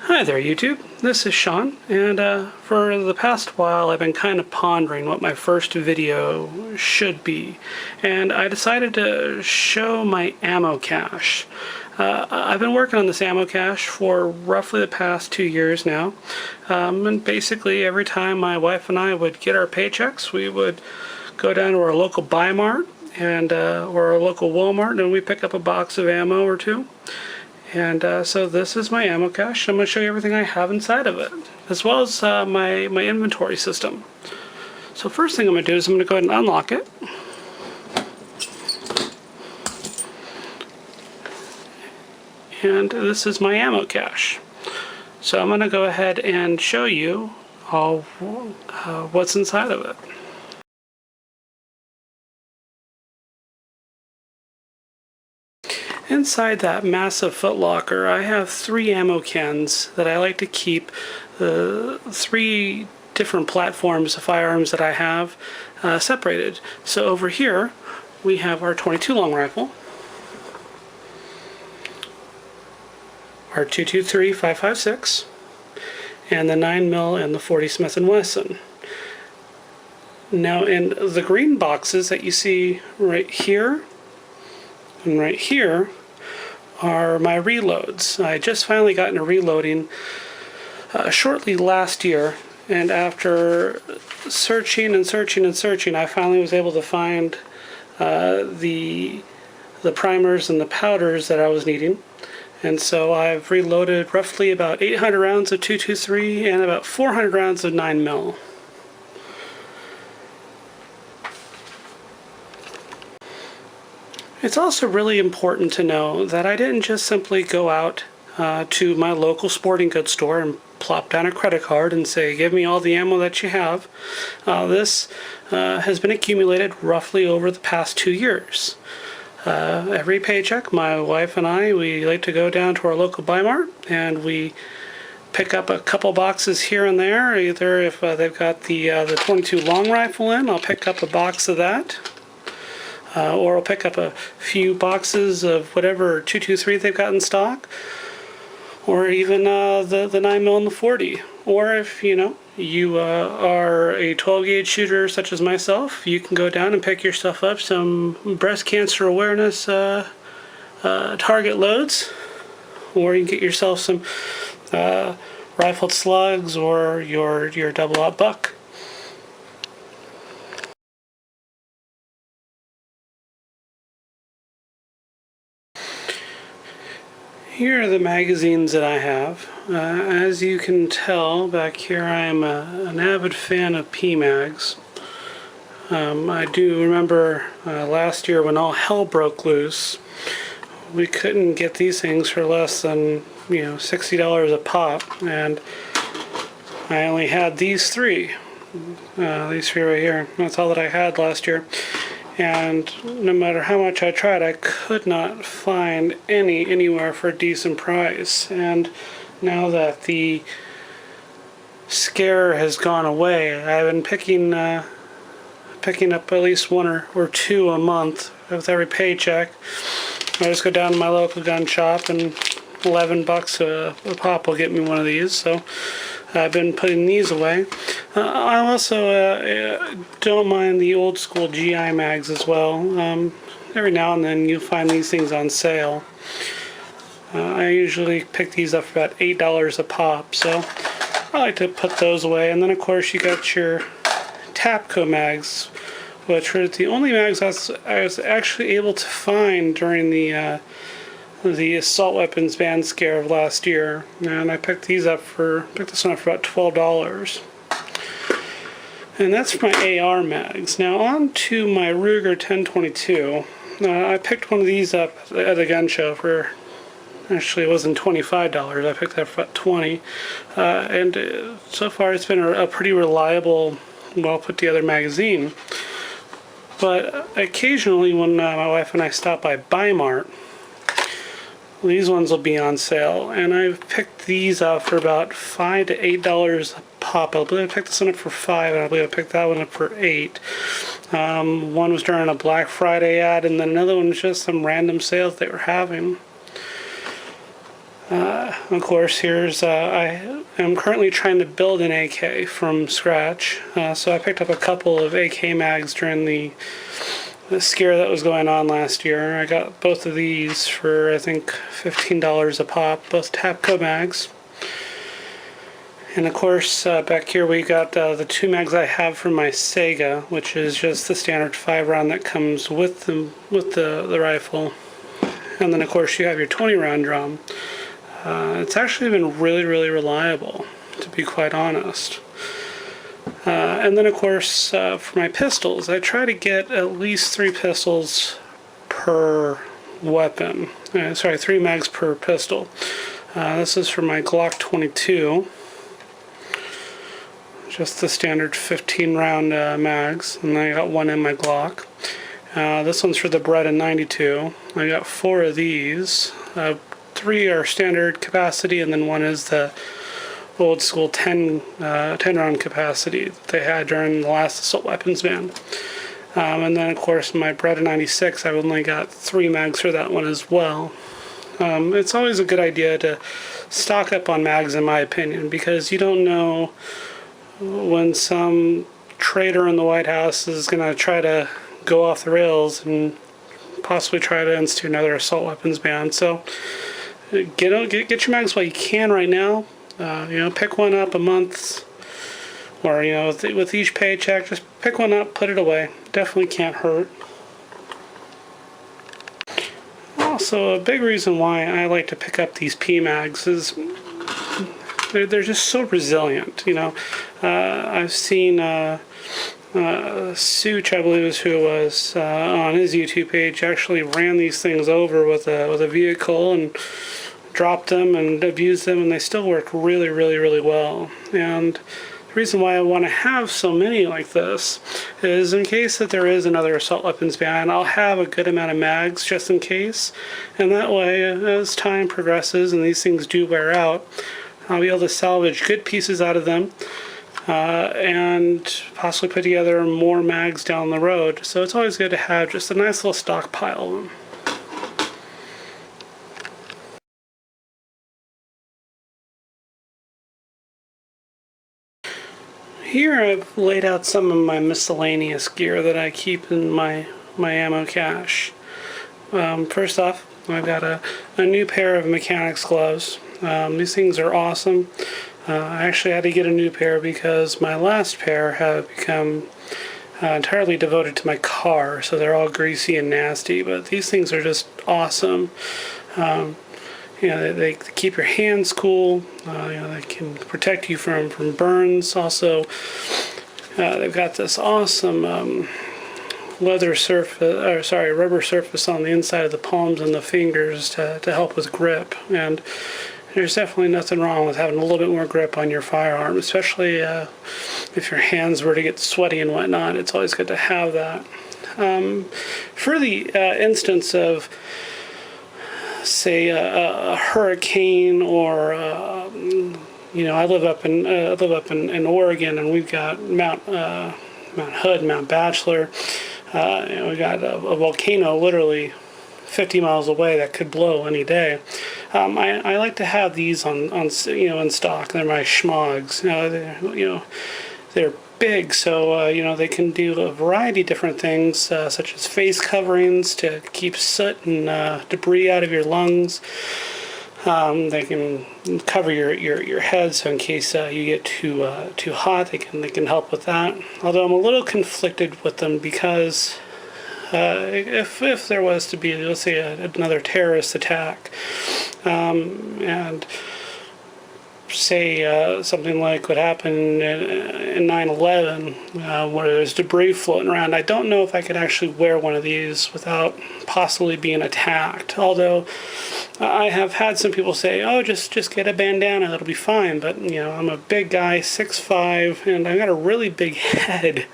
Hi there, YouTube. This is Sean, and for the past while I've been kind of pondering what my first video should be, and I decided to show my ammo cache. I've been working on this ammo cache for roughly the past 2 years now, and basically every time my wife and I would get our paychecks, we would go down to our local Buy Mart and or our local Walmart, and we pick up a box of ammo or two. And so this is my ammo cache. I'm going to show you everything I have inside of it, as well as my inventory system. So first thing I'm going to do is I'm going to go ahead and unlock it. And this is my ammo cache. So I'm going to go ahead and show you all what's inside of it. Inside that massive footlocker, I have 3 ammo cans that I like to keep the 3 different platforms of firearms that I have separated. So over here we have our .22 long rifle, our .223 5.56, and the 9mm and the .40 Smith & Wesson. Now in the green boxes that you see right here and right here are my reloads. I just finally got into reloading shortly last year, and after searching and searching and searching, I finally was able to find the primers and the powders that I was needing. And so I've reloaded roughly about 800 rounds of .223 and about 400 rounds of 9mm. It's also really important to know that I didn't just simply go out to my local sporting goods store and plop down a credit card and say, give me all the ammo that you have. This has been accumulated roughly over the past 2 years. Every paycheck, my wife and I, we like to go down to our local Buy Mart and we pick up a couple boxes here and there. Either if they've got the .22 long rifle in, I'll pick up a box of that. Or I'll pick up a few boxes of whatever .223 they've got in stock, or even the 9mm and the .40. Or if you are a 12-gauge shooter such as myself, you can go down and pick yourself up some breast cancer awareness target loads, or you can get yourself some rifled slugs or your double-aught buck. Here are the magazines that I have. As you can tell, back here I am an avid fan of PMags. I do remember last year when all hell broke loose, we couldn't get these things for less than $60 a pop, and I only had these 3. These 3 right here. That's all that I had last year. And no matter how much I tried, I could not find anywhere for a decent price. And now that the scare has gone away, I've been picking up at least 1 or 2 a month with every paycheck. I just go down to my local gun shop, and $11 a pop will get me one of these. So I've been putting these away. I also don't mind the old school GI mags as well. Every now and then you find these things on sale. I usually pick these up for about $8 a pop, so I like to put those away. And then of course you got your Tapco mags, which were the only mags I was actually able to find during the assault weapons ban scare of last year, and I picked this one up for about $12. And that's for my AR mags. Now on to my Ruger 1022. I picked one of these up at a gun show for, actually it wasn't $25, I picked that for about $20. And so far it's been a pretty reliable, well put together magazine. But occasionally when my wife and I stop by Buy Mart, these ones will be on sale, and I've picked these up for about $5 to $8 a pop. I believe I picked this one up for $5, and I believe I picked that one up for $8. One was during a Black Friday ad, and then another one was just some random sales they were having. Of course, I am currently trying to build an AK from scratch. So I picked up a couple of AK mags during the scare that was going on last year. I got both of these for, I think, $15 a pop, both Tapco mags. And of course, back here we got the 2 mags I have from my Sega, which is just the standard 5-round that comes with the rifle. And then of course you have your 20-round drum. It's actually been really, really reliable, to be quite honest. And then of course, for my pistols, I try to get at least 3 pistols per weapon. 3 mags per pistol. This is for my Glock 22. Just the standard 15-round mags, and I got 1 in my Glock. This one's for the Beretta 92. I got 4 of these. 3 are standard capacity, and then 1 is the old school 10-round capacity that they had during the last assault weapons ban. And then of course my Beretta 96, I've only got 3 mags for that one as well. It's always a good idea to stock up on mags, in my opinion, because you don't know when some traitor in the White House is going to try to go off the rails and possibly try to institute another assault weapons ban. So get your mags while you can right now. Pick one up a month, or with each paycheck, just pick one up, put it away. Definitely can't hurt. Also, a big reason why I like to pick up these P mags is they're just so resilient. I've seen Such, I believe is who it was, on his YouTube page, actually ran these things over with a vehicle and dropped them and abused them, and they still work really, really, really well. And the reason why I want to have so many like this is in case that there is another assault weapons ban, I'll have a good amount of mags just in case, and that way, as time progresses and these things do wear out, I'll be able to salvage good pieces out of them, and possibly put together more mags down the road. So it's always good to have just a nice little stockpile of them. Here I've laid out some of my miscellaneous gear that I keep in my ammo cache. First off, I've got a new pair of mechanics gloves. These things are awesome. I actually had to get a new pair because my last pair have become entirely devoted to my car, so they're all greasy and nasty, but these things are just awesome. They keep your hands cool. They can protect you from burns. Also, they've got this awesome rubber surface on the inside of the palms and the fingers to help with grip. And there's definitely nothing wrong with having a little bit more grip on your firearm, especially if your hands were to get sweaty and whatnot. It's always good to have that. For the instance of, say, a hurricane, or I live up in Oregon, and we've got Mount Hood, Mount Bachelor. We got a volcano literally 50 miles away that could blow any day. I like to have these on in stock. They're my schmogs. They're big, so they can do a variety of different things, such as face coverings to keep soot and debris out of your lungs. They can cover your head, so in case you get too hot, they can help with that. Although I'm a little conflicted with them because if there was to be, let's say, another terrorist attack, and say something like what happened in 9/11, where there's debris floating around, I don't know if I could actually wear one of these without possibly being attacked. Although I have had some people say, "Oh, just get a bandana, it'll be fine." But I'm a big guy, 6'5", and I've got a really big head,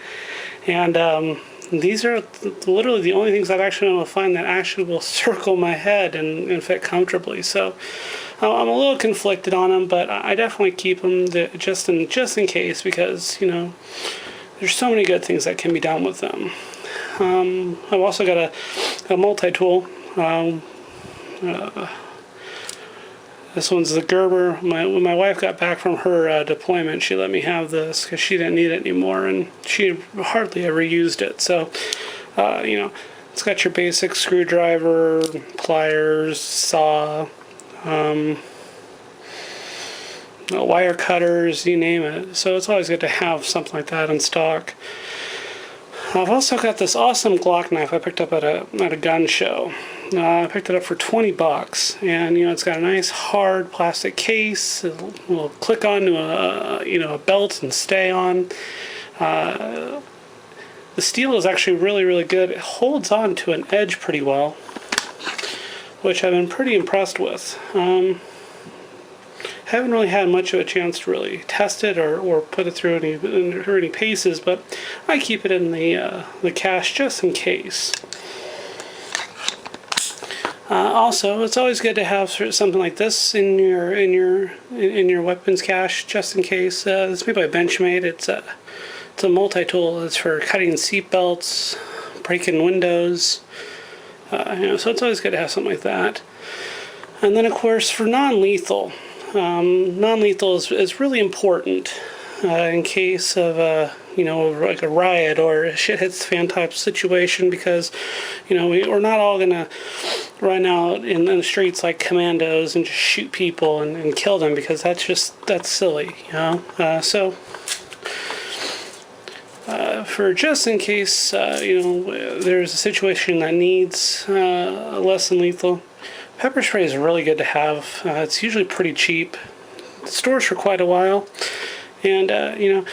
and these are literally the only things I've actually been able to find that actually will circle my head and fit comfortably. So I'm a little conflicted on them, but I definitely keep them just in case, because there's so many good things that can be done with them. I've also got a multi-tool. This one's the Gerber. When my wife got back from her deployment, she let me have this because she didn't need it anymore, and she hardly ever used it. So, it's got your basic screwdriver, pliers, saw, wire cutters, you name it. So it's always good to have something like that in stock. I've also got this awesome Glock knife I picked up at a gun show. I picked it up for 20 bucks, and it's got a nice hard plastic case. It will click onto a belt and stay on. The steel is actually really, really good. It holds on to an edge pretty well, which I've been pretty impressed with. Haven't really had much of a chance to really test it or put it through any paces, but I keep it in the cache just in case. Also, it's always good to have something like this in your weapons cache just in case. It's made by Benchmade. It's a multi-tool. It's for cutting seat belts, breaking windows. So it's always good to have something like that. And then, of course, for non-lethal. Non-lethal is really important in case of like a riot or a shit hits the fan type situation, because we're not all gonna run out in the streets like commandos and just shoot people and kill them, because that's silly, so for just in case there's a situation that needs less than lethal, pepper spray is really good to have. It's usually pretty cheap. It stores for quite a while, and a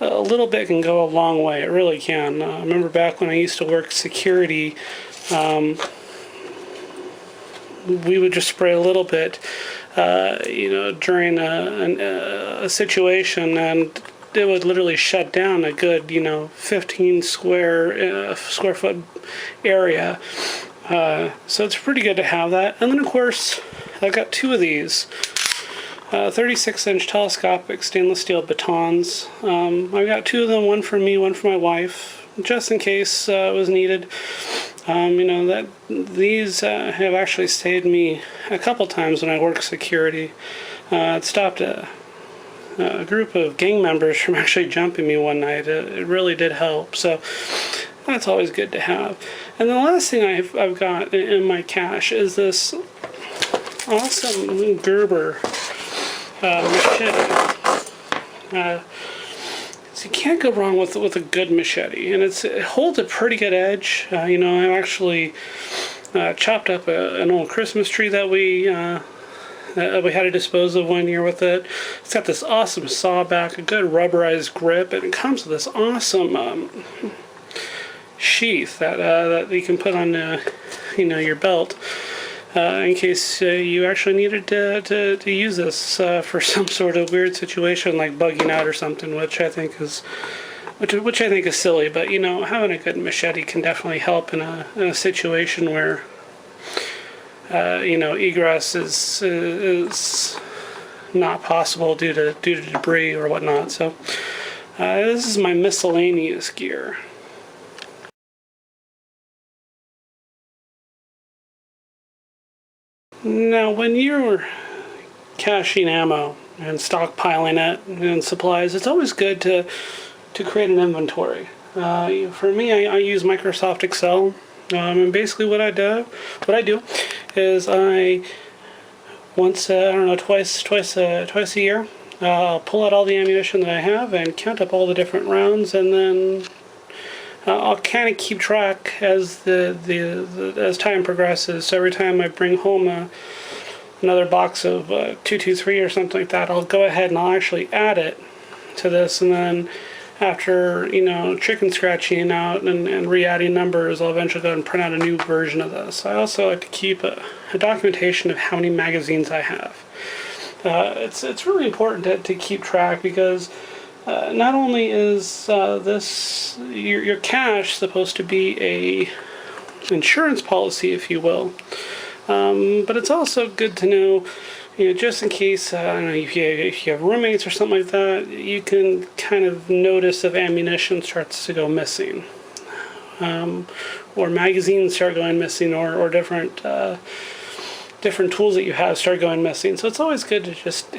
little bit can go a long way. It really can. I remember back when I used to work security, we would just spray a little bit, during a situation, and it would literally shut down a good 15 square foot area. So it's pretty good to have that. And then, of course, I've got two of these 36-inch telescopic stainless steel batons. I've got two of them, one for me, one for my wife, just in case it was needed. That these have actually saved me a couple times when I worked security. It stopped a group of gang members from actually jumping me one night. It really did help. So that's always good to have. And the last thing I've got in my cache is this awesome Gerber machete. So you can't go wrong with a good machete, and it holds a pretty good edge. I actually chopped up an old Christmas tree that we had to dispose of one year with it. It's got this awesome saw back, a good rubberized grip, and it comes with this awesome sheath that you can put on your belt in case you actually needed to use this for some sort of weird situation like bugging out or something, which I think is silly. But having a good machete can definitely help in a situation where egress is not possible due to debris or whatnot. So this is my miscellaneous gear. Now, when you're caching ammo and stockpiling it and supplies, it's always good to create an inventory. For me, I use Microsoft Excel, and basically what I do is twice a year, I'll pull out all the ammunition that I have and count up all the different rounds, and then I'll kind of keep track as as time progresses. So every time I bring home another box of 223 or something like that, I'll go ahead and I'll actually add it to this, and then after chicken scratching out and re-adding numbers, I'll eventually go and print out a new version of this. I also like to keep a documentation of how many magazines I have. It's really important to keep track, because not only is this your cache supposed to be a insurance policy, if you will, but it's also good to know, just in case if you have roommates or something like that, you can kind of notice if ammunition starts to go missing, or magazines start going missing, or different different tools that you have start going missing. So it's always good to just